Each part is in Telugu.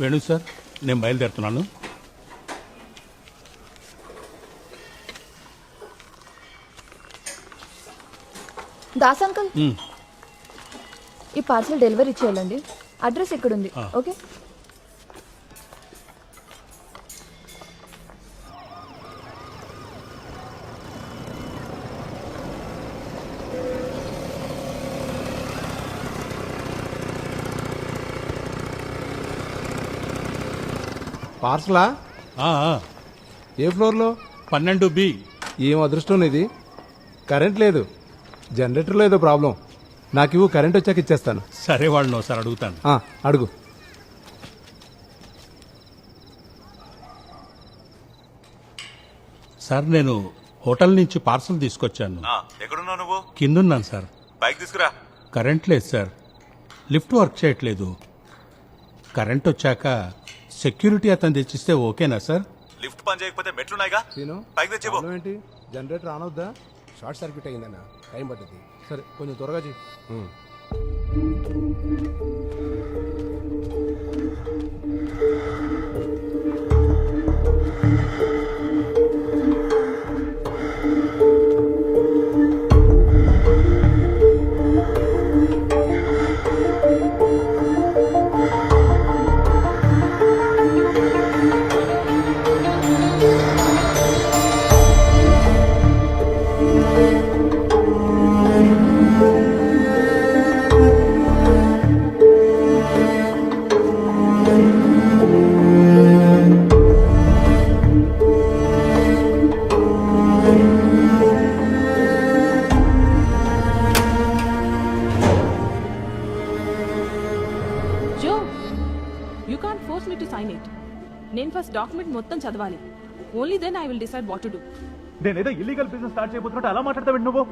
వేణు సార్, నేను బయలుదేరుతున్నాను. దాస్ అంకుల్, ఈ పార్సల్ డెలివరీ చేయాలండి. అడ్రస్ ఇక్కడ ఉంది. ఓకే. పార్సలా? ఏ ఫ్లోర్లో? 12B. ఏం అదృష్టం ఇది, కరెంట్ లేదు, జనరేటర్లో ఏదో ప్రాబ్లం. నాకు ఇవ్వు, కరెంట్ వచ్చాక ఇచ్చేస్తాను. సరే, వాళ్ళని ఒకసారి అడుగుతాను. అడుగు. సార్, నేను హోటల్ నుంచి పార్సల్ తీసుకొచ్చాను. ఎక్కడున్నావు నువ్వు? కిందున్నాను సార్. బైక్ తీసుకురా. కరెంట్ లేదు సార్, లిఫ్ట్ వర్క్ చేయట్లేదు. కరెంట్ వచ్చాక సెక్యూరిటీ అతను తెచ్చిస్తే ఓకేనా సార్? లిఫ్ట్ పని చేయకపోతే మెట్లున్నాయిగా, బైక్ తెచ్చిపో. ఏంటి, జనరేటర్ ఆన్ అవుద్దా? షార్ట్ సర్క్యూట్ అయిందన్న, టైం పడుతుంది. సరే, కొంచెం త్వరగా చెయ్యి. నేను ఫస్ట్ డాక్యుమెంట్ మొత్తం చదవాలి. Only then I will decide what to do. నేనేదో ఇల్లీగల్ బిజినెస్ స్టార్ట్ చేయబోతున్నట్టు అలా మాట్లాడతావు నువ్వు.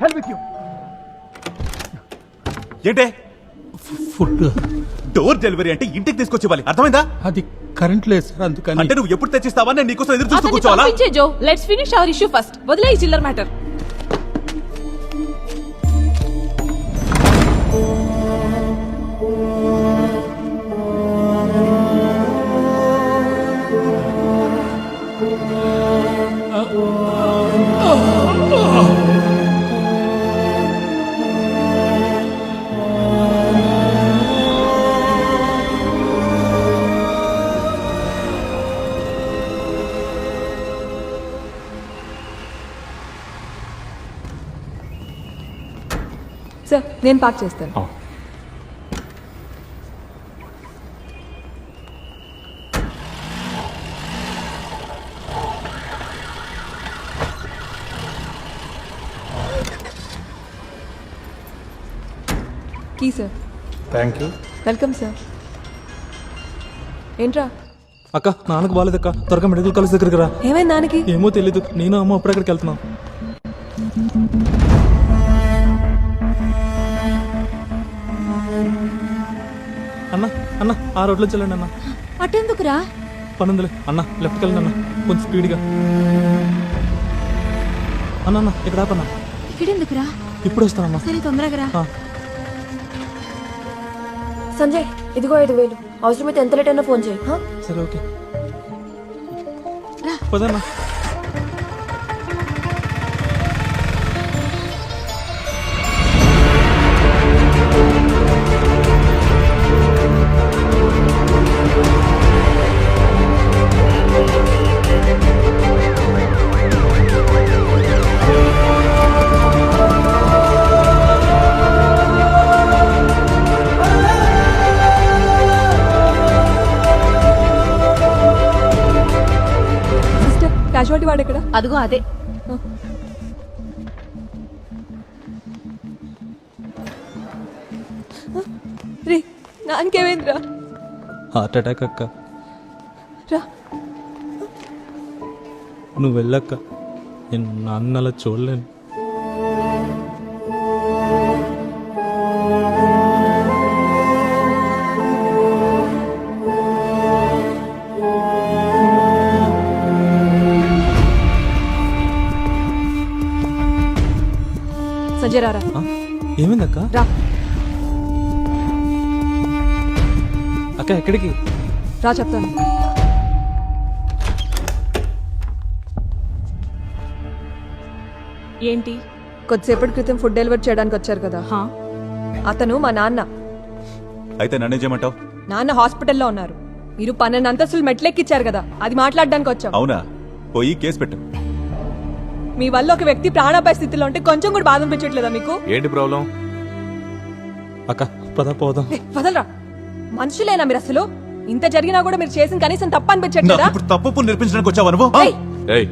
Help with you. ఏంటే ఫుడ్ డోర్ డెలివరీ అంటే ఇంటికి తీసుకొచ్చి ఇవ్వాలి, అర్థమైందా? అది కరెంట్ లేదు సార్, అందుకని. అంటే నువ్వు ఎప్పుడు తెచ్చిస్తావా, నేను నీకోసం ఎదురు చూస్తూ కూర్చోవాలా? పంపించే జో, let's finish our issue first. వదిలే ఈ చిల్లర్ మ్యాటర్. సార్, నేను పార్క్ చేస్తాను. Key sir. Thank you. Welcome sir. ఏంట్రా? అక్క, నాన్నకు బాగాలేదక్క, త్వరగా మెడికల్ కాలేజ్ దగ్గరికి రా. ఏమైంది నాన్నకి? ఏమో తెలీదు, నేను అమ్మ అప్పుడక్కడికి వెళ్తున్నాం. అన్న అన్న, ఆ రోడ్లో చెల్లండి అన్న. అటెందుకురా? పనుందిలే అన్న, లెఫ్ట్కి వెళ్ళండి అన్న, కొంచెం స్పీడ్గా. అన్న అన్న, ఇక్కడ ఆపన్నా. ఇక్కడెందుకురా? ఇప్పుడు వస్తానమ్మా. సరే, తొందరగా రా. ఆ. సంజయ్, ఇదిగో 5,000. అవసరమైతే ఎంత లేట్ అయినా ఫోన్ చేయి. సరే, ఓకే. పదన్నా. క్యాజువాలిటీ వాడు ఎక్కడ? అదిగో అదే. రే, నాన్నకేమైందిరా? హార్ట్ అటాక్ అక్క. రా. నువ్వు వెళ్ళక్క, నేను నాన్న అలా చూడలేను. సంజయ్, రారా. ఏమైందక్క? రా. అక్క ఎక్కడికి? రా చెప్తాను. ఏంటి? కొద్దిసేపటి క్రితం ఫుడ్ డెలివరీ చేయడానికి వచ్చారు కదా, హా? అతను మా నాన్న. అయితే నన్నేం చేయమంటావు? నాన్న హాస్పిటల్లో ఉన్నారు. మీరు 12 అంతస్తులు మెట్లెక్కిచ్చారు కదా, అది మాట్లాడడానికి వచ్చాం. అవునా? పోయి కేసు పెట్టు. మీ వల్ల ఒక వ్యక్తి ప్రాణాపాయ స్థితిలో ఉంటే కొంచెం కూడా బాధ అనిపించట్లేదా మీకు? ఏంటి ప్రాబ్లం? అక్క పద పోదాం. వదలరా, మనుషులేనా మీరు అసలు? ఇంత జరిగినా కూడా మీరు చేసిన కనీసం తప్ప నాకు అనిపించట్లేదా? ఇప్పుడు తప్పు నేర్పించడానికి వచ్చావు నువ్వు? ఏయ్, ఏయ్,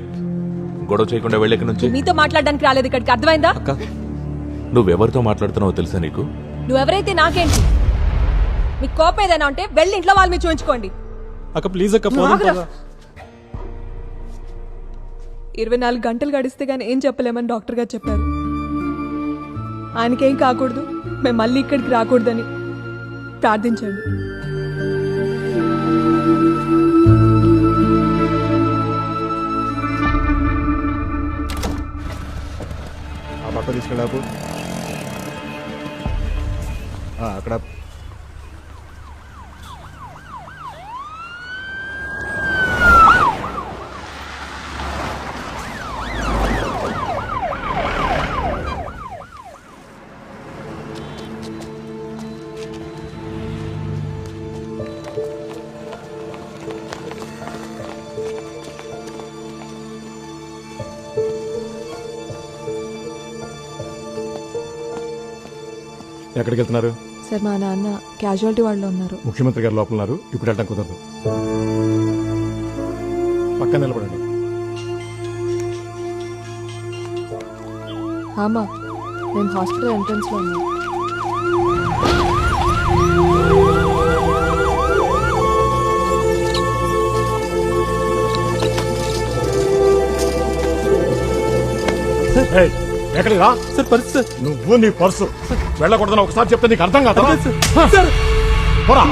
గొడవ చేయకుండా వెళ్ళి ఇక్కడి నుంచి. మీతో మాట్లాడడానికి రాలేదు ఇక్కడికి, అర్థమైందా? అక్క నువ్వెవరితో మాట్లాడుతున్నావో తెలుసా నీకు? నువ్వెవరైతే నాకేంటి? మీకు కోపం ఏదైనా ఉంటే వెళ్ళి ఇంట్లో వాళ్ళ మీద చూపించుకోండి. అక్క ప్లీజ్ అక్క పోదాం ఆగురా. పద. 24 గంటలు గడిస్తే గానీ ఏం చెప్పలేమని డాక్టర్ గారు చెప్పారు. ఆయనకేం కాకూడదు, మేము మళ్ళీ ఇక్కడికి రాకూడదని ప్రార్థించండి. ఆ పక్క తీసుకెళ్ళాపు. అక్కడ ఎక్కడికి వెళ్తున్నారు? సార్, మా నాన్న క్యాజువాలిటీ వాళ్ళు ఉన్నారు. ముఖ్యమంత్రి గారు లోపల ఉన్నారు, ఇప్పుడు వెళ్ళడం కుదరదు. పక్కన నిలబడండి. అమ్మా, మేము హాస్పిటల్ ఎంట్రన్స్లో ఉన్నాం. ఎక్కడికి రా? Sir purse sir. నువ్వు నీ పర్సు వెళ్ళకూడదని ఒకసారి చెప్తే నీకు అర్థం కాదా? సార్ పోరా.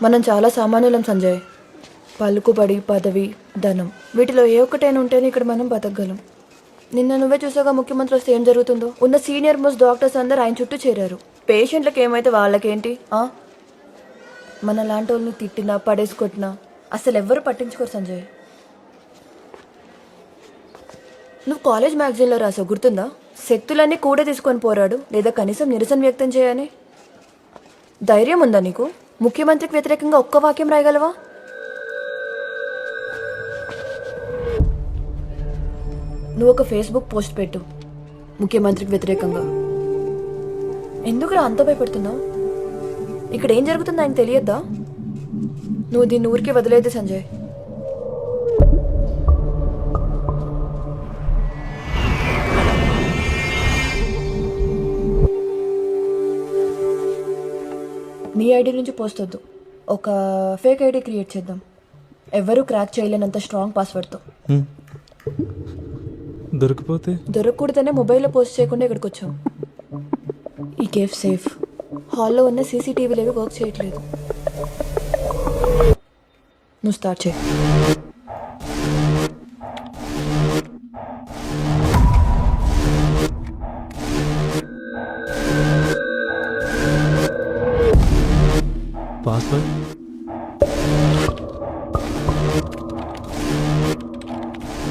మనం చాలా సామాన్యులం సంజయ్. పలుకుబడి, పదవి, ధనం, వీటిలో ఏ ఒక్కటైనా ఉంటేనే ఇక్కడ మనం బతకగలం. నిన్న నువ్వే చూసాగా ముఖ్యమంత్రి వస్తే ఏం జరుగుతుందో. ఉన్న సీనియర్ మోస్ట్ డాక్టర్స్ అందరూ ఆయన చుట్టూ చేరారు. పేషెంట్లకు ఏమైతే వాళ్ళకేంటి? మన లాంటి వాళ్ళని తిట్టినా పడేసుకొట్టినా అసలు ఎవ్వరు పట్టించుకోరు సంజయ్. నువ్వు కాలేజ్ మ్యాగజైన్లో రాసావు, గుర్తుందా? శక్తులన్నీ కూడా తీసుకొని పోరాడు, లేదా కనీసం నిరసన వ్యక్తం చేయని. ధైర్యం ఉందా నీకు? ముఖ్యమంత్రికి వ్యతిరేకంగా ఒక్క వాక్యం రాయగలవా? నువ్వు ఒక ఫేస్బుక్ పోస్ట్ పెట్టు ముఖ్యమంత్రికి వ్యతిరేకంగా. ఎందుకురా అంత భయపడుతున్నావు? ఇక్కడ ఏం జరుగుతుందో ఆయనకు తెలియద్దా? నువ్వు దీన్ని ఊరికే వదిలేదు సంజయ్. నీ ఐడి నుంచి పోస్ట్ వద్దు, ఒక ఫేక్ ఐడి క్రియేట్ చేద్దాం. ఎవరు క్రాక్ చేయలేనంత స్ట్రాంగ్ పాస్వర్డ్తో. దొరికిపోతే? దొరకకూడదనే మొబైల్లో పోస్ట్ చేయకుండా ఇక్కడికి వచ్చాం. ఈ కేఫ్ సేఫ్. హాల్లో ఉన్న సీసీటీవీలు ఏవి వర్క్ చేయట్లేదు. నువ్వు స్టార్ట్ చేయి. పాస్వర్డ్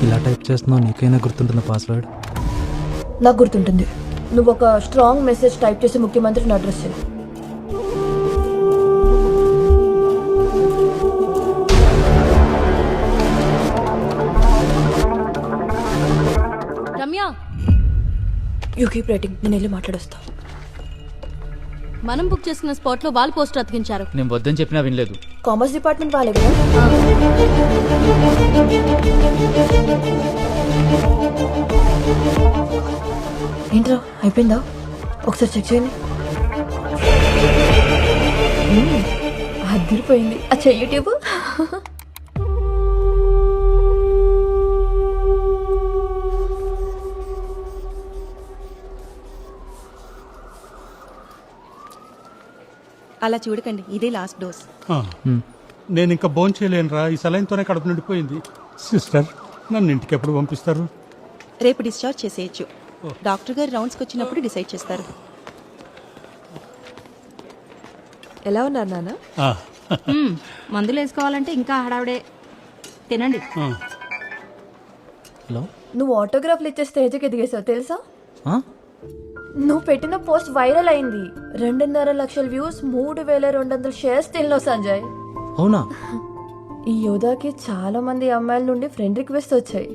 ఇలా టైప్ చేస్తున్నావు, నీకైనా గుర్తుంటుంది పాస్వర్డ్? నాకు గుర్తుంటుంది. నువ్వు ఒక స్ట్రాంగ్ మెసేజ్ టైప్ చేసి ముఖ్యమంత్రిని అడ్రస్ చేయి. రమ్య, యూ కీప్ రైటింగ్, నేను వెళ్ళి మాట్లాడొస్తా. మనం బుక్ చేసుకున్న స్పాట్ లో వాల్ పోస్టర్ అతికించారు. నేను వద్దని చెప్పినా వినలేదు. కామర్స్ డిపార్ట్మెంట్ వాళ్ళే కదా? ఏంట్రా అయిపోయిందా? ఒకసారి చెక్ చేయండి. అదిరిపోయింది. అచ్చా యూట్యూబ్ అలా చూడకండి, ఇదే లాస్ట్ డోస్. ఆ, నేను ఇంకా భోంచేయలేనురా, ఈ సలైన్తోనే కడుపు నిండిపోయింది. సిస్టర్, నన్ను ఇంటికి ఎప్పుడు పంపిస్తారు? రేపు డిశ్చార్జ్ చేసేయచ్చు. డాక్టర్ గారు రౌండ్స్కి వచ్చినప్పుడు డిసైడ్ చేస్తారు. ఎలా ఉన్నారు నాన్న? ఆ, మందులు వేసుకోవాలంటే ఇంకా హడావిడే. తినండి. ఆ. హలో నువ్వు ఆటోగ్రాఫ్లు ఇచ్చే స్టేజ్కి ఎదిగేసావు తెలుసా? ఆ? నువ్వు పెట్టిన పోస్ట్ వైరల్ అయింది. 2.5 లక్షల వ్యూస్, 3,200 షేర్స్ తిన్నావు సంజయ్. అవునా? ఈ యోధాకి చాలా మంది అమ్మాయిల నుండి ఫ్రెండ్ రిక్వెస్ట్ వచ్చాయి.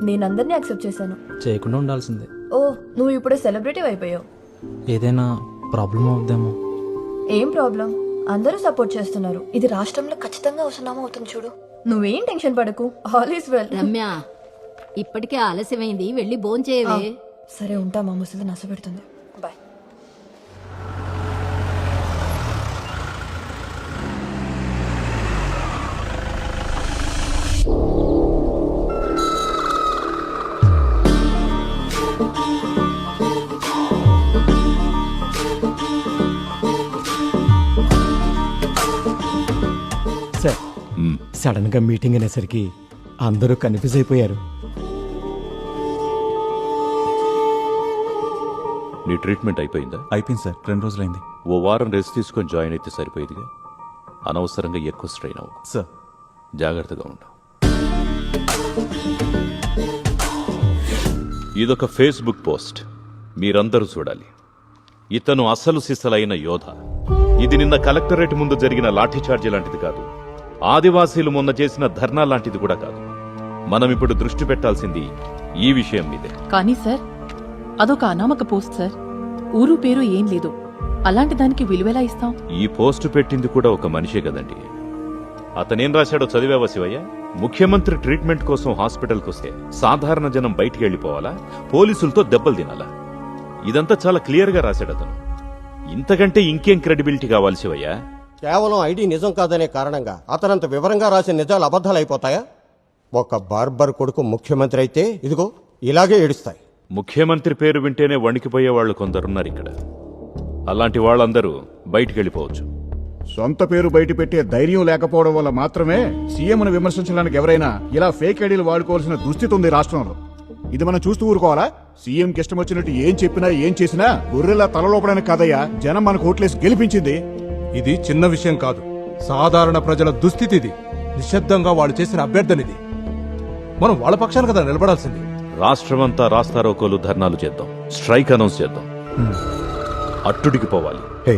నేను అందరినీ యాక్సెప్ట్ చేశాను. చేయకుండా ఉండాల్సిందే. ఓ, నువ్వు ఇప్పుడే సెలబ్రిటీ అయిపోయావు. ఏదైనా ప్రాబ్లం అవుద్దేమో. ఏం ప్రాబ్లం? అందరూ సపోర్ట్ చేస్తున్నారు. ఇది రాష్ట్రంలో ఖచ్చితంగా అవసరం అవుతుంది చూడు. నువ్వేం టెన్షన్ పడకు, ఆల్ ఈస్ వెల్. రమ్య, ఇప్పటికే ఆలస్యమైంది, వెళ్ళి భోంచేయవే. సరే ఉంటా, మా ముసలి నస పెడుతుంది. బాయ్. సార్, సడన్ గా మీటింగ్ అనేసరికి అందరూ కన్ఫ్యూజ్ అయిపోయారు. నీ ట్రీట్మెంట్ అయిపోయిందా? అయిపోయింది సార్, 2 రోజులైంది. ఓ వారం రెస్ట్ తీసుకొని జాయిన్ అయితే సరిపోయేదిగా. అనవసరంగా ఎక్కువ స్ట్రెయిన్ అవ్వు. సార్, జాగ్రత్తగా ఉండు. ఇదొక ఫేస్బుక్ పోస్ట్, మీరందరూ చూడాలి. ఇతను అసలు సిసలైన యోధ. ఇది నిన్న కలెక్టరేట్ ముందు జరిగిన లాఠీచార్జీ లాంటిది కాదు. ఆదివాసీలు మొన్న చేసిన ధర్నా లాంటిది కూడా కాదు. మనం ఇప్పుడు దృష్టి పెట్టాల్సింది ఈ విషయం మీదే. కానీ సార్, అదొక అనామక పోస్ట్ సార్. ఊరు పేరు ఏం లేదు. అలాంటి దానికి విలువెలా ఇస్తాం? ఈ పోస్టు పెట్టింది కూడా ఒక మనిషే కదండి. అతనేం రాశాడో చదివావా శివయ్య? ముఖ్యమంత్రి ట్రీట్మెంట్ కోసం హాస్పిటల్కి వస్తే సాధారణ జనం బయటికి వెళ్లిపోవాలా, పోలీసులతో దెబ్బలు తినాలా? ఇదంతా చాలా క్లియర్ గా రాశాడు అతను. ఇంతకంటే ఇంకేం క్రెడిబిలిటీ కావాలి శివయ్య? కేవలం ఐడి నిజం కాదనే కారణంగా అతనంత వివరంగా రాసిన నిజాలు అబద్ధాలైపోతాయా? ఒక బార్బర్ కొడుకు ముఖ్యమంత్రి అయితే ఇదిగో ఇలాగే ఏడుస్తాయి. ముఖ్యమంత్రి పేరు వింటేనే వణికిపోయే వాళ్ళు కొందరున్నారు ఇక్కడ. అలాంటి వాళ్ళందరూ బయటికి వెళ్ళిపోవచ్చు. సొంత పేరు బయట పెట్టే ధైర్యం లేకపోవడం వల్ల మాత్రమే సీఎంను విమర్శించడానికి ఎవరైనా ఇలా ఫేక్ ఐడీలు వాడుకోవాల్సిన దుస్థితి ఉంది రాష్ట్రంలో. ఇది మనం చూస్తూ ఊరుకోవాలా? సీఎంకి ఇష్టం వచ్చినట్టు ఏం చెప్పినా ఏం చేసినా గొర్రెలా తలలోపడానికి కాదయ్యా జనం మనకు ఓట్లేసి గెలిపించింది. ఇది చిన్న విషయం కాదు, సాధారణ ప్రజల దుస్థితి ఇది. నిశ్శబ్దంగా వాళ్ళు చేసిన అభ్యర్థనిది. మనం వాళ్ళ పక్షాన కదా నిలబడాల్సింది. రాష్ట్రమంతా రాస్తారోకోలు, ధర్నాలు చేద్దాం, స్ట్రైక్ అనౌన్స్ చేద్దాం, అట్టుడికి పోవాలి. హే,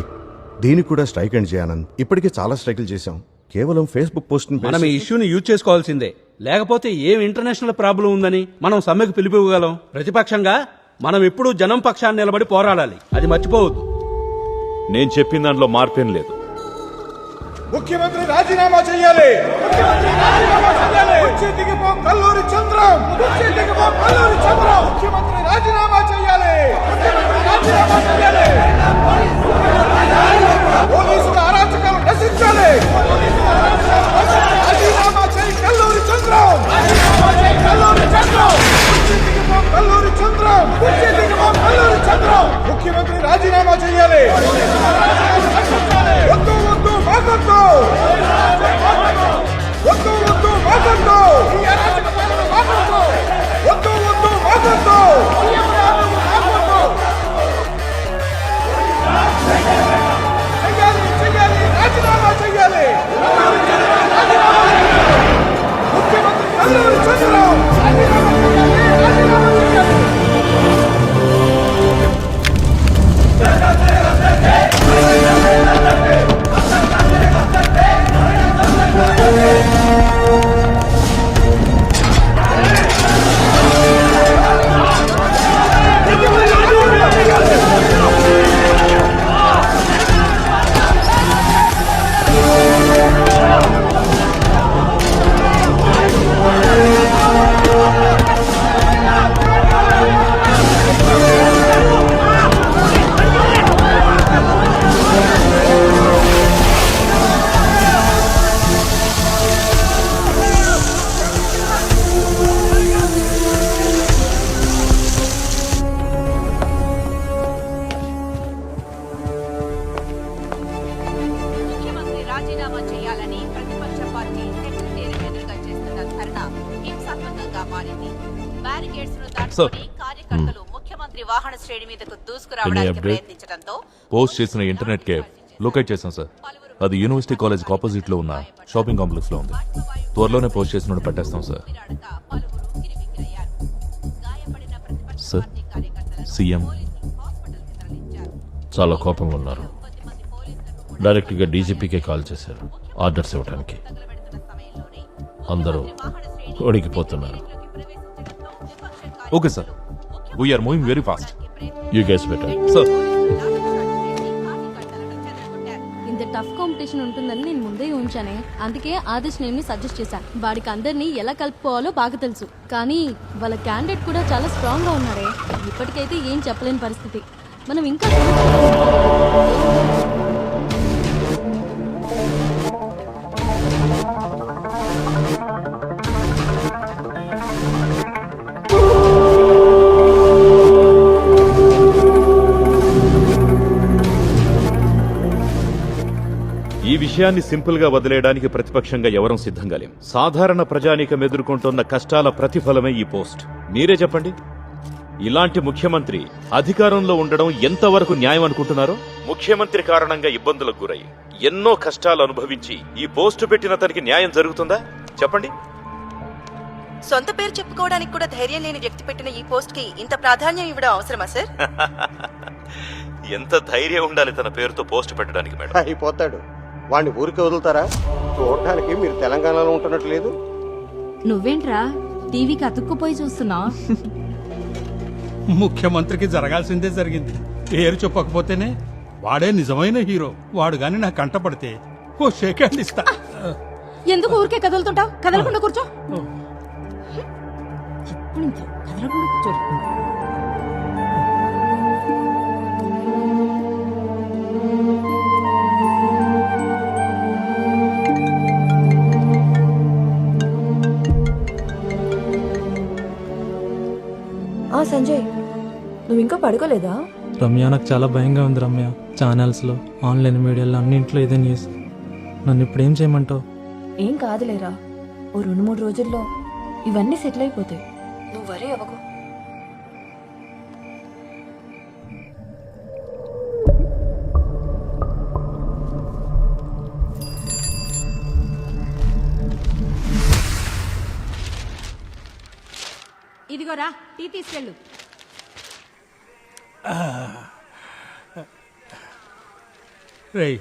దీనికి కూడా స్ట్రైక్ అండ్ చేయాలని ఇప్పటికే చాలా స్ట్రైకులు చేశాం. కేవలం ఫేస్బుక్ పోస్ట్ మనం ఈ ఇష్యూని యూజ్ చేసుకోవాల్సిందే. లేకపోతే ఏం ఇంటర్నేషనల్ ప్రాబ్లం ఉందని మనం సమ్మెకు పిలిపివ్వగలం? ప్రతిపక్షంగా మనం ఎప్పుడూ జనం పక్షాన్ని నిలబడి పోరాడాలి, అది మర్చిపోవద్దు. నేను చెప్పిన దాంట్లో మార్పేం లేదు. ముఖ్యమంత్రి రాజీనామా చేయాలి. కల్లూరి చంద్రం ముఖ్యమంత్రి రాజీనామా చేయాలి. పోలీసుల అరాచకాలు నశించాలి. రాజీనామా చేయి కల్లూరి చంద్రం. కల్లూరి చంద్రం ముఖ్యమంత్రి రాజీనామా చేయాలి. వద్దు వద్దు మాకొద్దు, వద్దు వద్దు మాకొద్దు, వద్దు వద్దు మాకొద్దు. చెయ్యాలి, రాజీనామా చెయ్యాలి. ముఖ్యమంత్రి కల్లూరి చంద్రం రాజీనామా చెయ్యాలి. మారింది. బ్యారికేడ్స్ ను దాటుకొని కార్యకర్తలు ముఖ్యమంత్రి వాహన శ్రేణి మీదకు దూసుకురావడానికి ప్రయత్నించడంతో పోస్ట్ చేసిన ఇంటర్నెట్ కేఫ్ లొకేట్ చేశాం సార్. అది యూనివర్సిటీ కాలేజ్ ఆపోజిట్ లో ఉన్న షాపింగ్ కాంప్లెక్స్ లో ఉంది. త్వరలోనే పోస్ట్ చేసిన పట్టేస్తాం సార్. పలువురు కిరికిరయ్యారు. గాయపడిన ప్రతిపక్ష సార్, పార్టీ కార్యకర్తలను సీఎం హాస్పిటల్కి తరలించారు. చాలా కోపంగా ఉన్నారు. డైరెక్ట్గా డీజీపీకే కాల్ చేశారు ఆర్డర్స్ ఇవ్వడానికి. అందరూ ఒడికిపోతున్నారు. Okay sir, we're moving very fast. You guess better. Sir, ఇంత టఫ్ కాంపిటీషన్ ఉంటుందని నేను ముందే ఊహించానే. అందుకే ఆదేశ్ నేమ్ని సజెస్ట్ చేశాను. వాడికి అందరినీ ఎలా కలుపుకోవాలో బాగా తెలుసు. కానీ వాళ్ళ క్యాండిడేట్ కూడా చాలా స్ట్రాంగ్ గా ఉన్నాడే. ఇప్పటికైతే ఏం చెప్పలేని పరిస్థితి. మనం ఇంకా ఈ విషయాన్ని సింపుల్ గా వదిలేయడానికి ప్రతిపక్షంగా ఎవరం సిద్ధంగా లేం. సాధారణ ప్రజానీకం ఎదుర్కొంటున్న కష్టాల ప్రతిఫలమే ఈ పోస్ట్. మీరే చెప్పండి, ఇలాంటి ముఖ్యమంత్రి అధికారంలో ఉండడం ఎంతవరకు న్యాయం అనుకుంటున్నారో? ముఖ్యమంత్రి కారణంగా ఇబ్బందులకు గురై ఎన్నో కష్టాలు అనుభవించి ఈ పోస్టు పెట్టిన తనకి న్యాయం జరుగుతుందా చెప్పండి? సొంత పేరు చెప్పుకోవడానికి కూడా ధైర్యం లేని వ్యక్తి పెట్టిన ఈ పోస్ట్ కి ఇంత ప్రాధాన్యం ఇవ్వడం అవసరమా సార్? ఎంత ధైర్యం ఉండాలి తన పేరుతో పోస్ట్ పెట్టడానికి మేడం? అయిపోతాడు. వాడిని ఊరికి వదులుతారా? చూడడానికి మీరు తెలంగాణలో ఉంటున్నట్టు లేదు. నువ్వేంట్రా టీవీకి అతుక్కుపోయి చూస్తున్నావు? ముఖ్యమంత్రికి జరగాల్సిందే జరిగింది. పేరు చెప్పకపోతేనే వాడే నిజమైన హీరో. వాడు గాని నా కంట పడితే ఓ షేక్ హ్యాండ్ ఇస్తా. ఎందుకు ఊరికే కదులుతుంటావు? కదలకుండా కూర్చో. కదలకుండా కూర్చో. సంజయ్, నువ్వు ఇంకా పడుకోలేదా? రమ్య, నాకు చాలా భయంగా ఉంది రమ్య. ఛానల్స్లో, ఆన్లైన్ మీడియాలో అన్నింట్లో ఇదే న్యూస్. నన్ను ఇప్పుడు ఏం చేయమంటావు? ఏం కాదులేరా, ఓ 2-3 రోజుల్లో ఇవన్నీ సెటిల్ అయిపోతాయి. నువ్వు వరీ అవ్వకు. ఇదిగోరా టీ తీసుకెళ్ళు. రేయ్,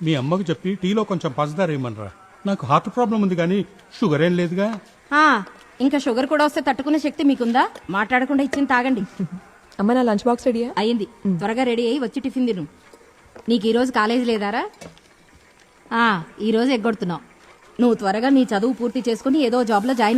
మీ అమ్మకు చెప్పి టీలో కొంచెం పంచదార ఇమ్మనరా. నాకు హార్ట్ ప్రాబ్లం ఉంది కానీ షుగర్ ఏం లేదుగా. ఇంకా షుగర్ కూడా వస్తే తట్టుకునే శక్తి మీకుందా? మాట్లాడకుండా ఇచ్చింది తాగండి. అమ్మ, నా లంచ్ బాక్స్ రెడీ అయ్యింది. త్వరగా రెడీ అయ్యి వచ్చి టిఫిన్ తిను. నీకు ఈరోజు కాలేజీ లేదారా? ఈరోజు ఎగ్గొడుతున్నావు. నువ్వు త్వరగా నీ చదువు పూర్తి చేసుకుని ఏదో జాబ్లో జాయిన్ అవ్వు.